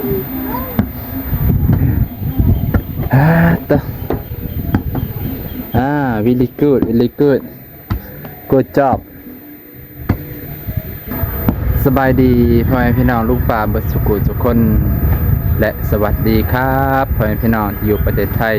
ต่อreally good really good good job สบายดีพ่อแม่พี่น้องลูกป่าเบิดสุขุทุกคนและสวัสดีครับพ่อแม่พี่น้องที่อยู่ประเทศไทย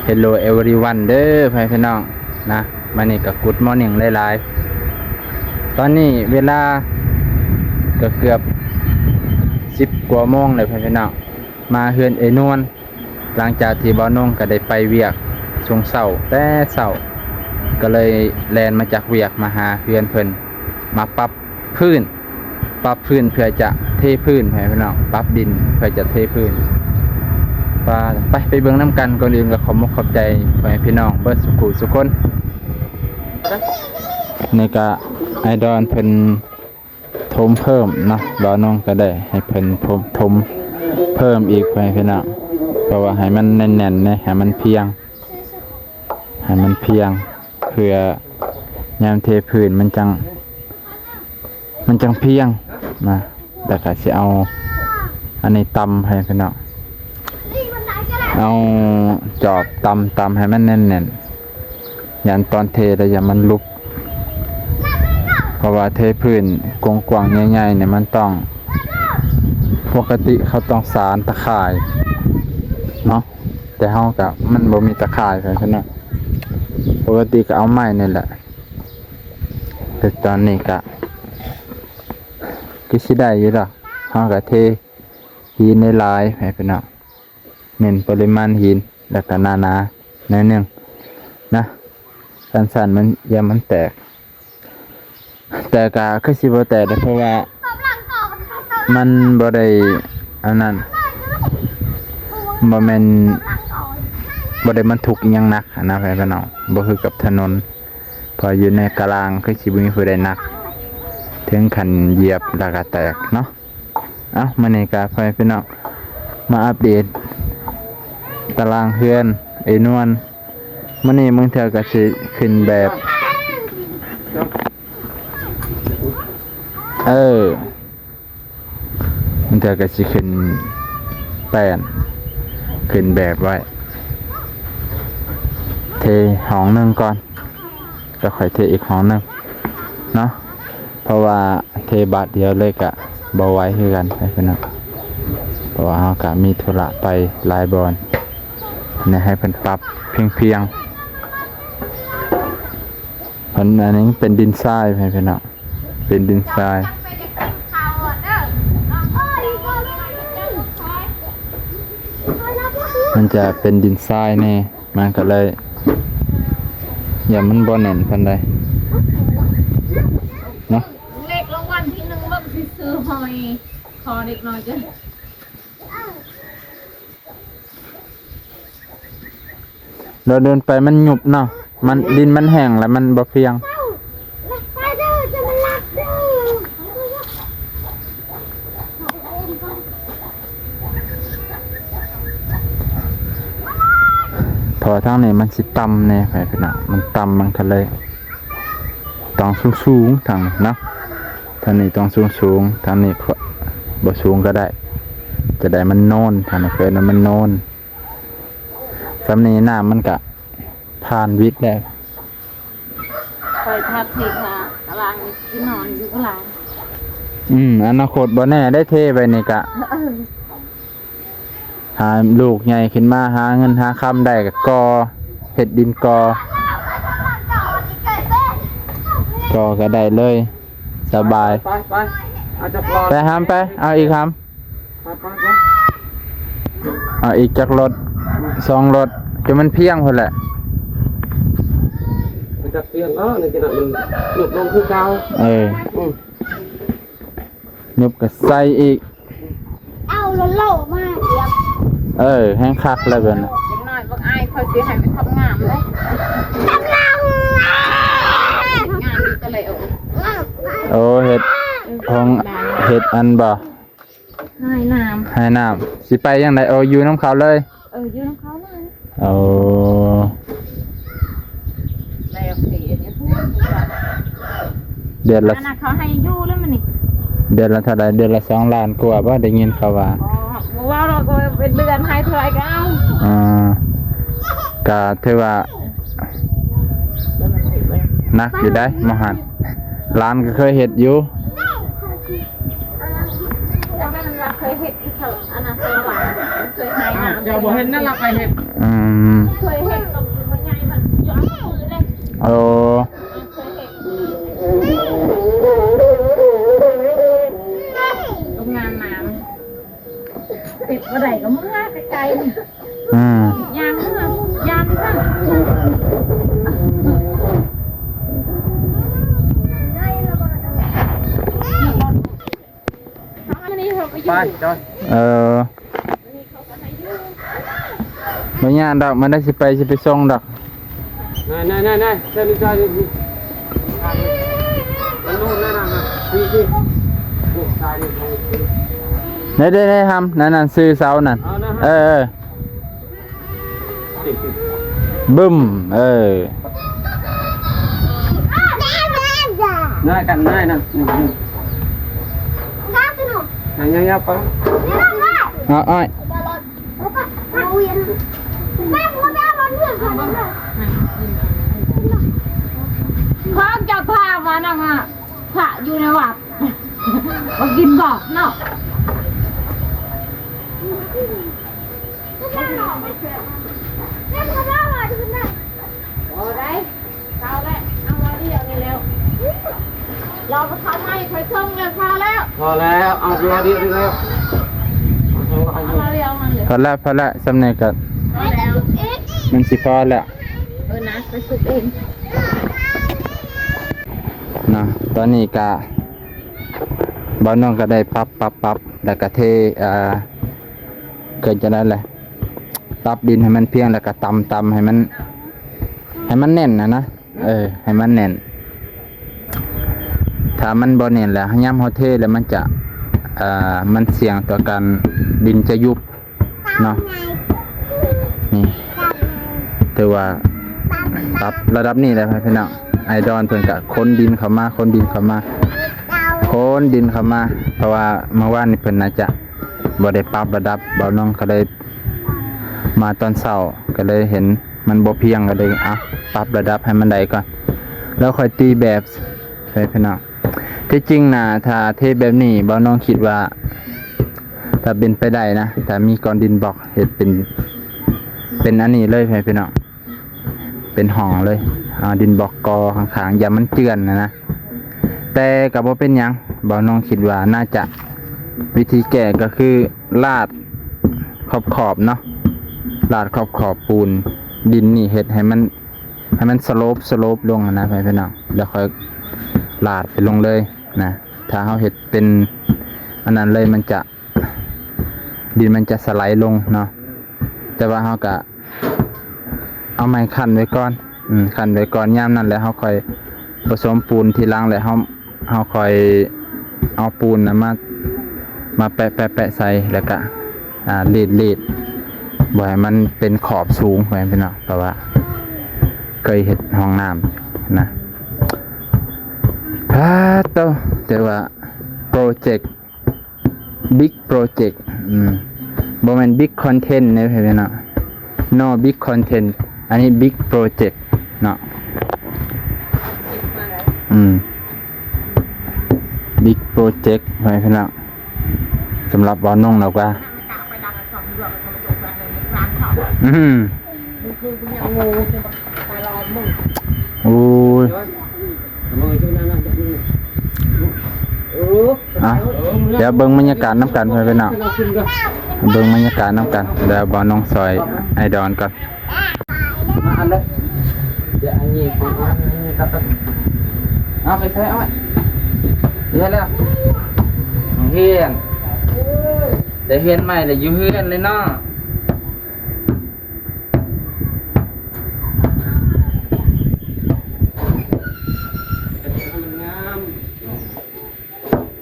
Hello everyone เด้อพ่อแม่พี่น้องนะมานี่กับ Good morning หลายๆตอนนี้เวลาก็เกือบ10 กว่าโมงเลยพ่อแม่พี่น้องมาเฮือนนวลหลังจากที่บ่าวนงก็ได้ไปเวียกช่วงเช้าแต่เช้าก็เลยแล่นมาจากเวียกมาหาเฮือนเพิ่นมาปรับพื้นเพื่อจะเทพื้นให้พี่น้องปรับดินเพื่อจะเทพื้นไปเบิ่งน้ำกันก่อนอื่นก็ขอบใจให้พี่น้องเบิดสุขุสุขคนนี่ก็ไอดอนเพิ่นทมเพิ่มเนาะบ่าวน้องก็ได้ให้เพิ่นทมเพิ่มอีกให้พี่น้องเพราะว่าให้มันแน่นๆนะให้มันเพียงเพื่อยามเทพื้นมันจังเพียงนะแต่ก็สิเอาอันนี้ตำให้พี่น้องเอาจอบตำให้มันแน่นๆยันตอนเทแล้วอย่ามันลุกเพราะว่าเทพื้นกว้างๆใหญ่ๆเนี่ยมันต้องปกติเขาต้องสารตะข่ายเนาะแต่เฮาก็มันบ่มีตะข่ายพี่น้องปกติก็เอาไม้นี่แหละแต่ตอนนี้ก็สิได้อยู่ดอกเฮาก็เทหินในลายให้พี่น้องเน้นปริมาณหินแล้วก็หนาๆหน่อยนึงนะสั้นๆมันอย่ามันแตกแต่ก็คือสิบ่แตกเพราะว่ามันบ่ได้อันนั้นบ่แม่นบ่ได้มันทุกข์อิหยังหนักนะพี่น้องบ่คือกับถนนพออยู่ในกลางคือสิบ่มีผู้ใดหนักถึงขั้นเหยียบแล้วก็แตกเนาะมื้อนี้ก็พี่น้องมาอัปเดตตารางเฮือนนวลมื้อนี้มึงเธอก็สิขึ้นแบบมึงเธอก็สิขึ้นแป้นขึ้นแบบไว้เทห้องนึงก่อนก็ค่อยเทอีกห้องนึงเนาะเพราะว่าเทบาทเดียวเลยก็บ่ไหวคือกันพี่น้องเพราะว่าเฮาก็มีธุระไปหลายบอนเนี่ยให้เพิ่นปรับเพียงอันนี้เป็นดินทรายพี่น้องเป็นดินทรายมันจะเป็นดินทรายแน่มันก็เลยอย่ามันบ่แน่นปานใดเนาะเลขรางวัลที่1บ่สิซื้อหอยขอเด็กน้อยจ้ะเราเดินไปมันหยุบเนาะมันดินมันแห้งแล้วมันบ่เพียงพอทางนี้มันสิต่ำแน่พี่น้องมันต่ำมันก็เลยต้องสูงทางนะทางนี้ต้องสูงทางนี้บ่สูงก็ได้จะได้มันโน่นทางนี้เกิดมันโน่นสำนี้น้ำมันก็ผ่านวิทย์ได้คอยทับทีค่ะตารางที่นอนอยู่ข้างหลังอนาคตบ่แน่ได้เทไปนี่กะหาลูกใหญ่ขึ้นมาหาเงินหาคำได้ก็เฮ็ดดินกอก็ได้เลยสบายไปห้ามไปเอาอีกห้ามเอาอีกจากรถ2 รถจะมันเพียงพอแหละมันจะเพียงในขณะมันหยุดลงคือเก่าหยุบกับใส่อีกเอาโลมากเดี๋ยวแห้งคักแล้วกันเด็กน้อยพวกอ้ายคอยสิให้มันทำงามเลยทำงามงานดีก็เลยเฮ็ดของเฮ็ดอันบ่ให้น้ำสิไปยังไงอยู่น้ำเขาเลยอยู่น้ำเขาเลยเดือนละเขาให้อยู่แล้วมันนี่ เดือนละเท่าไรเดือนละ2 ล้านกว่าบ่ได้ยินเขาว่า อ๋อบ่ว่าเราก็เป็นเดือนให้เท่าไหร่ก็เอา อ่าก็ถือว่านักอยู่ได้มหันร้านก็เคยเฮ็ดอยู่ แล้วมันเราเคยเห็ดอีกเถอะอันนั้นเคยหวานเคยหายน้ำ เดี๋ยวบ่เห็นนั่นเราไปเห็ด อืม เคยเห็ดกับมันใหญ่มันย้อนมือเลย โอ้ เคยเห็ดโรงงานน้ำติดกระไดก็เมื่อไกล อืม ๆยางเมื่อยางที่นั่นอันนี้เขาไปอ ไป ยู่ จอย บ่ย่านดอกมันได้สิไปส่งดอก นายเชิญจอยดิมันนู่นนั่นน่ะพี่พวกชายนี่ ได้ทำนั่นซื้อเสานั่นติด บึ้มนายกันนายนั่นยังไป เอาอ้อย ข้างจะพามานะฮะพระอยู่ในวัดมากินบอกเนาะโอ้ได้เก้าแล้วเอาไว้เดียวนี่แล้วเราไปทำให้ใครส่งเลยพาแล้ว พอแล้วเอาตัวเดียวแล้ว เอามาเรียวมันเลย พอละสำเนียงกัน พอแล้ว มันสิพอแล้ว นะไปสุกเอง นะตอนนี้กะบ้านน้องก็ได้ปรับแล้วก็เทเกิดจะได้เลยปรับดินให้มันเพียงแล้วก็ตำให้มันแน่นนะให้มันแน่นถ้ามันบ่แน่นแล้วย่ำเฮาเทแล้วมันจะมันเสี่ยงต่อการดินจะยุบเนาะนี่ถือว่าปรับระดับนี้เลยพี่น้องไอดอนเพิ่นก็ค้นดินเข้ามาเพราะว่าเมื่อวานนี้เพิ่นน่าจะบ่ได้ปรับระดับเบาน้องก็เลยมาตอนเช้าก็เลยเห็นมันบ่เพียงก็เลยปรับระดับให้มันได้ก่อนแล้วค่อยตีแบบพี่น้องที่จริงนะถ้าเทแบบนี้เบาน้องคิดว่าถ้าเป็นไปได้นะถ้ามีก้อนดินบล็อกเฮ็ดเป็นอันนี้เลยพี่น้องเป็นห้องเลยดินบล็อกกอข้างๆอย่ามันเจือนนะแต่ก็บ่เป็นหยังเบาน้องคิดว่าน่าจะวิธีแก้ก็คือลาดขอบเนาะลาดขอบปูนดินนี่เฮ็ดให้มันสโลปลงนะพี่น้องแล้วค่อยลาดไปลงเลยนะถ้าเฮาเฮ็ดเป็นอันนั้นเลยมันจะดินมันจะสไลด์ลงเนาะแต่ว่าเฮาก็เอาไม้คั่นไว้ก่อนคั่นไว้ก่อนยามนั้นแล้วเฮาค่อยผสมปูนทีหลังแล้วเฮาค่อยเอาปูนนะมาแปะใส่แล้วก็รีดบ่ให้มันเป็นขอบสูงไปพี่น้องเพราะว่าเคยเฮ็ดห้องน้ำนะแต่ว่าโปรเจกต์บิ๊กโปรเจกต์บ่แม่นบิ๊กคอนเทนต์นะพี่น้อง no big content อันนี้ big project เนาะbig project ไปพี่น้องสำหรับบ่อน้องเราก็โอ้ยเดี๋ยวเบิ่งบรรยากาศน้ำกันไปพี่น้องเบิ่งบรรยากาศน้ำกันเดี๋ยวบ่อน้องซอยไอดอนก่อนมาอันเลยเดี๋ยวอันนี้ผมเอาไปใช้อ้อยเดี๋ยวแล้วเฮียนแต่เฮียนใหม่เลยอยู่เฮียนเลยเนาะ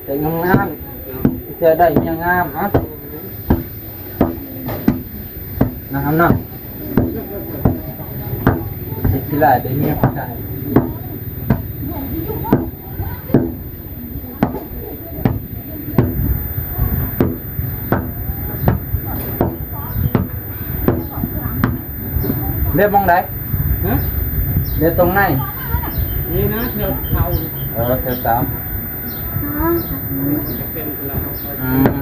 แต่งามเจอได้ยังงามฮะนะครับเนาะทีไรได้เงียบได้ เรียบมองได้ ฮะ เรียบตรงไหน นี่นะเธอเขา เธอสาม เป็นเรา อืม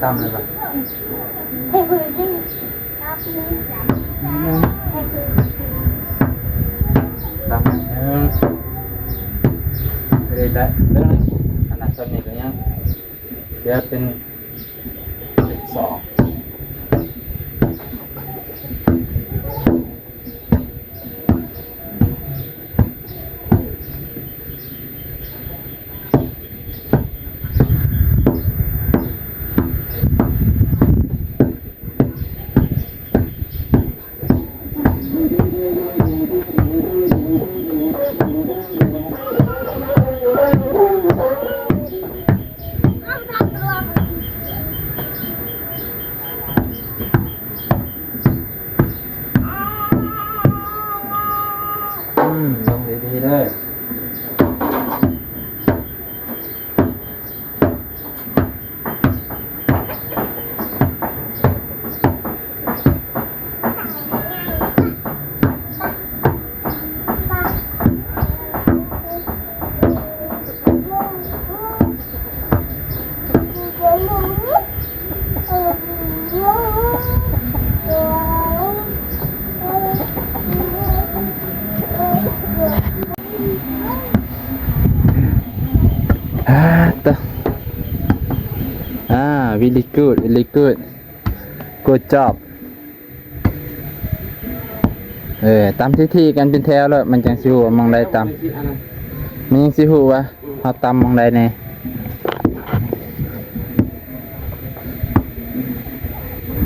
ตามเลยป่ะตามได้เรื่องขนาดสนิทกันยังเดี๋ยวเป็นสองลงดีๆเลยต่อreally good really good good job ตามที่กันเป็นแถวแล้วมันจังสิฮู้ว่ามองใดตามมันยังสิฮู้ว่าเฮาตามมองใดแน่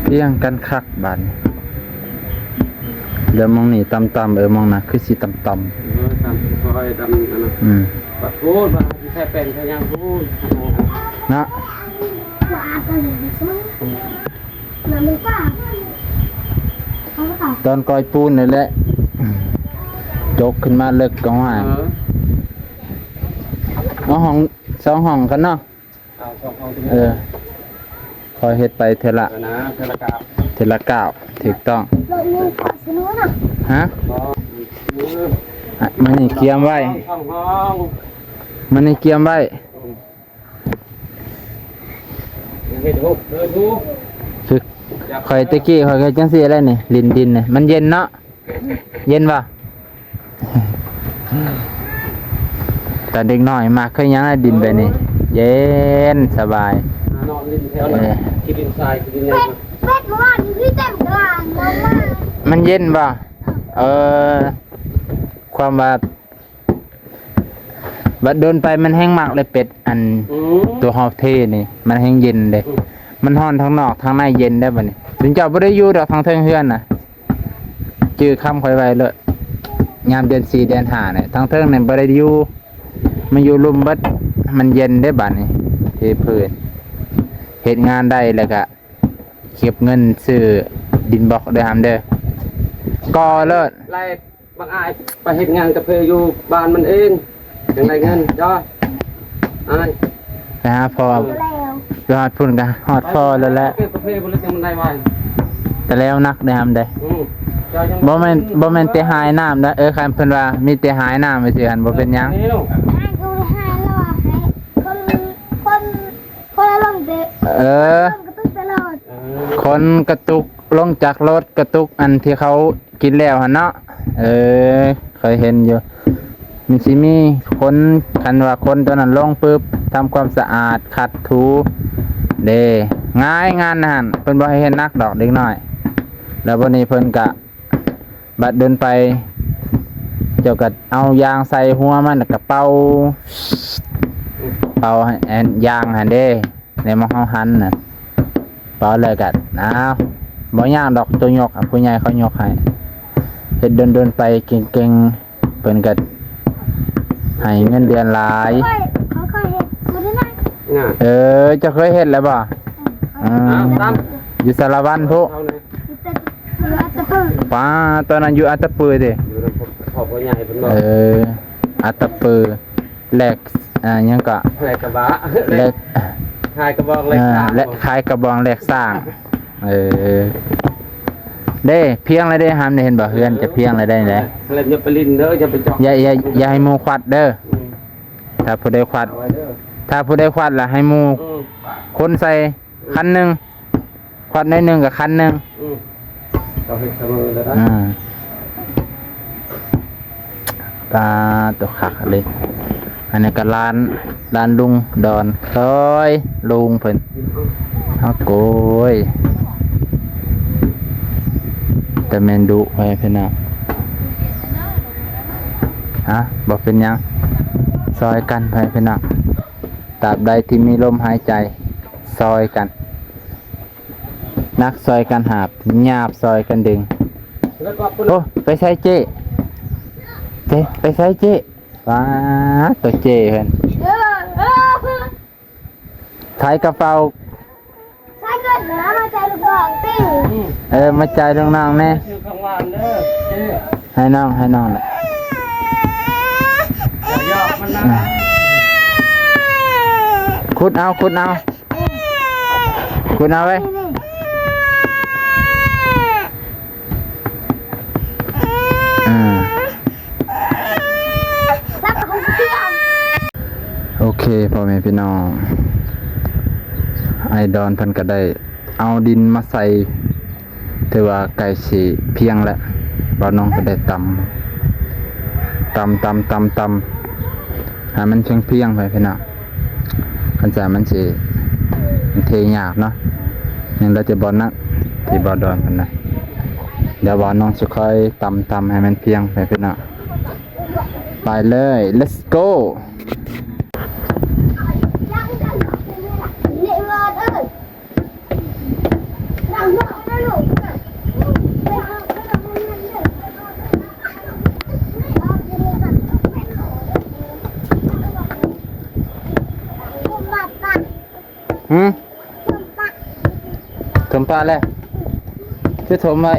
เพียงกันคักบาดนี้เดี๋ยวมองนี่ต่ำๆมองน่ะคือสิต่ำ ตามคอยตามอันนั้นปัดพูดว่าแค่เป็นแค่ยังพูด นะ ตอนกอยปูนนี่แหละจกขึ้นมาเลิกกองหางเอาห้อง2ห้องกันเนาะคอยเฮ็ดไปเทละ นะเทละกาบ เทละก้าวถูกต้องฮะมันนี่เกียมไว้ ห้อง มันนี่เกียมไว้ เฮ็ดฮู้เดินฮู้ คือคอยตะกี้คอยก็จังซี่อะไรนี่ลินดินนี่มันเย็นเนาะเย็นป่ะ ตอนเด็กน้อยมากเคยยังดินแบบนี้เย็นสบาย นอนลิ้นแถวเลยคิดดินทรายคิดดินยัง เป็ดเมื่อวานพี่เต็มกลางมาก มันเย็นป่ะความว่าบัดโดนไปมันแห้งมากเลยเป็ดอันตัวฮอฟเทนี่มันแห้งเย็นเลยมันร้อนทั้งนอกทั้งในเย็นได้บ่นี่ถึงเจ้าบ่ได้อยู่ดอกทางเทิงเฮือนน่ะชื่อคำค่อยไว้เลยยามเดือน4เดือน5เนี่ยทางเทิงนี่บ่ได้อยู่มันอยู่ลุมเบิดมันเย็นได้บัดนี่ที่พื้นเฮ็ดงานได้แล้วก็เก็บเงินซื้อดินบล็อกเด้อหามเด้อก่อเลิศ ไล่บางอายไปเฮ็ดงานกับเพอยู่บ้านมันเองยังไงเงินจ้าอาย ไปหาพ่อ แล้ว ยอดพุ่นกันฮอดพ่อแล้วแหละ เป็นกับเพบ่รู้จักมันได้ไว้ แต่แล้วนักได้หามเด้อ จ้ายัง บ่แม่นแต่หายน้ำนะคันเพิ่นว่ามีแต่หายน้ำไปซื่อหั่นบ่เป็นหยัง นี่ลูก ให้กูให้แล้วอ่ะให้คนอารมณ์เด็ก เออ กระตุ้นตลอด คนกระตุกลงจากรถกระตุกอันที่เขากินแล้วหั่นเนาะเคยเห็นอยู่มันสิมีคนคันว่าคนตัวนั้นลงปึ๊บทำความสะอาดขัดถูเด้ง่ายงานนั่นเพิ่นบ่ให้เฮ็ดหนักดอกเด็กน้อยแล้ววันนี้เพิ่นก็บัดเดินไปเจ้าก็เอายางใส่หัวมันแล้วก็เป่าให้ยางหั่นเด้ในหม้อเฮาหั่นน่ะเป่าเลยก็อ้าว บ่ยากดอกตัวยกผู้ใหญ่เขายกให้เฮ็ดเดินๆไปเก่งๆเพิ่นก็ให้เงินเดือนหลาย เขาเคยเห็นมันได้ไหม ง่าย จะเคยเฮ็ดแล้วบ่ตาม อยู่สารวันพุ เอาเลย แต่เหลือแต่ปืน ป้าตอนนั้นอยู่อัตตปือเด้ อยู่ในขอบใหญ่เป็นบ่ อัตตปือแลกยังก็ แหลกกระบะ แลก ทายกระบอกแหลกสาม และขายกระบองแลกสร้าง เด้เพียงอะไรได้หามได้เห็นบ่เฮือนจะเพียงอะไรได้ไหน เล่นอย่าไปลิ้นเด้ออย่าไปจ่อ อย่าให้หมู่ควัดเด้อถ้าผู้ใดควัด เอาไว้เด้อ ถ้าผู้ใดควัดล่ะให้หมู่คนใส่คันหนึงควัดในหนึงกับคันหนึง เราให้เสมอแล้วนะ ตาตัวขักเลยอันนี้ก็ร้านลุงดอนซอยลุงเพิ่นเอาโกยแต่แมนดุไปเพิ่นน่ะฮะบอกเป็นหยังซอยกันไปเพิ่นน่ะตราบใดที่มีลมหายใจซอยกันนักซอยกันหาบหยาบซอยกันดึง แล้วก็ โอ้ไปใช้เจ๊ไปใช้เจ๊ว้าตัวเจ๊เพิ่นขายกระเป๋า ใช้เงินเหลือมาใจลูกน้องตี มาจ่ายน้องๆแน่ ชื่อข้างล่างเด้อเจ๊ ให้น้องแหละ ยอกมันนะ ขุดเอาไว้แล้วก็เขาเชื่อม โอเคพ่อแม่พี่น้องไอดอนเพิ่นก็ได้เอาดินมาใส่ถือว่าไก่ฉีเพียงแล้วบ่าวน้องก็ได้ตำให้มันเพียงไปพี่น้องคันจะมันสิมันเทยากเนาะยังเราจะบ่นักที่บ่าวดอนเพิ่นนะเดี๋ยวบ่าวน้องสิค่อยตำให้มันเพียงไปพี่น้องไปเลย let's go เลี้ยงเอ้ยนั่งรอนะลูกไปหาไปหาเงินเลยถมปลาเลยคือถมไว้